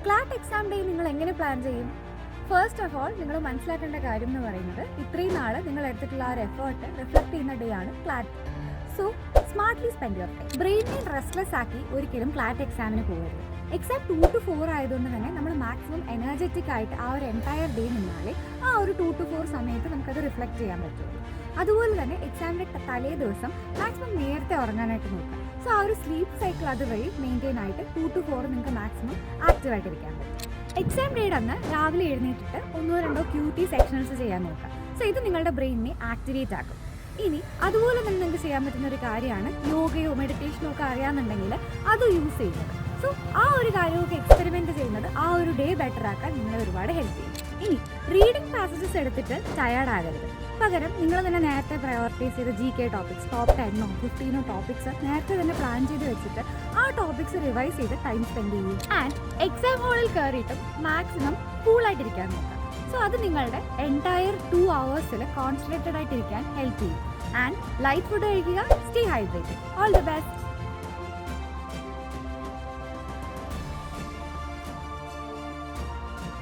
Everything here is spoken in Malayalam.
ക്ലാറ്റ് എക്സാം ഡേ നിങ്ങൾ എങ്ങനെ പ്ലാൻ ചെയ്യും? ഫസ്റ്റ് ഓഫ് ഓൾ നിങ്ങൾ മനസ്സിലാക്കേണ്ട കാര്യം എന്ന് പറയുന്നത് ഇത്രയും നാൾ നിങ്ങൾ എടുത്തിട്ടുള്ള ആ ഒരു എഫേർട്ട് റിഫ്ലക്ട് ചെയ്യുന്ന ഡേ ആണ് CLAT. So smartly spend your time. ബ്രെയിനിനെ റെസ്റ്റ്ലെസ് ആക്കി ഒരിക്കലും ക്ലാറ്റ് എക്സാമിന് പോകരുത്. എക്സാം 2 to 4 ആയതുകൊണ്ട് തന്നെ നമ്മൾ മാക്സിമം എനർജറ്റിക് ആയിട്ട് ആ ഒരു എൻറ്റയർ ഡേ നിന്നാലേ ആ ഒരു 2 to 4 സമയത്ത് നമുക്കത് റിഫ്ലക്ട് ചെയ്യാൻ പറ്റുള്ളൂ. അതുപോലെ തന്നെ എക്സാമിൻ്റെ തലേ ദിവസം മാക്സിമം നേരത്തെ ഉറങ്ങാനായിട്ട് നോക്കുക. സോ ആ ഒരു സ്ലീപ്പ് സൈക്കിൾ അതുവഴി മെയിൻറ്റെയിൻ ആയിട്ട് 2 to 4 നിങ്ങൾക്ക് മാക്സിമം ആക്റ്റീവായിട്ടിരിക്കാൻ പറ്റും. എക്സാം ഡേയുടെ അന്ന് രാവിലെ എഴുന്നേറ്റിട്ട് 1-2 QT സെക്ഷൻസ് ചെയ്യാൻ നോക്കുക. സോ ഇത് നിങ്ങളുടെ ബ്രെയിനിനെ ആക്ടിവേറ്റ് ആക്കും. ഇനി അതുപോലെ തന്നെ നിങ്ങൾക്ക് ചെയ്യാൻ പറ്റുന്ന ഒരു കാര്യമാണ് യോഗയോ മെഡിറ്റേഷനോ ഒക്കെ അറിയാമെന്നുണ്ടെങ്കിൽ അത് യൂസ് ചെയ്യുന്നത്. സോ ആ ഒരു കാര്യമൊക്കെ എക്സ്പെരിമെൻറ്റ് ചെയ്യുന്നത് ആ ഒരു ഡേ ബെറ്റർ ആക്കാൻ നിങ്ങളെ ഒരുപാട് ഹെൽപ്പ് ചെയ്യും. ഇനി റീഡിംഗ് പാസേജസ് എടുത്തിട്ട് ടയേർഡ് ആകരുത്. പകരം നിങ്ങൾ തന്നെ നേരത്തെ പ്രയോറിറ്റൈസ് ചെയ്ത GK ടോപ്പിക്സ് ടോപ്പ് 10 15 ടോപ്പിക്സ് നേരത്തെ തന്നെ പ്ലാൻ ചെയ്ത് വെച്ചിട്ട് ആ ടോപ്പിക്സ് റിവൈസ് ചെയ്ത് ടൈം സ്പെൻഡ് ചെയ്യും. ആൻഡ് എക്സാം ഹോളിൽ കയറിയിട്ടും മാക്സിമം കൂളായിട്ടിരിക്കാൻ നോക്കാം. സോ അത് നിങ്ങളുടെ എൻറ്റയർ 2 hours കോൺസെൻട്രേറ്റഡ് ആയിട്ടിരിക്കാൻ ഹെൽപ്പ് ചെയ്യും. ആൻഡ് ലൈറ്റ് ഫുഡ് കഴിക്കുക, stay hydrated. All the best.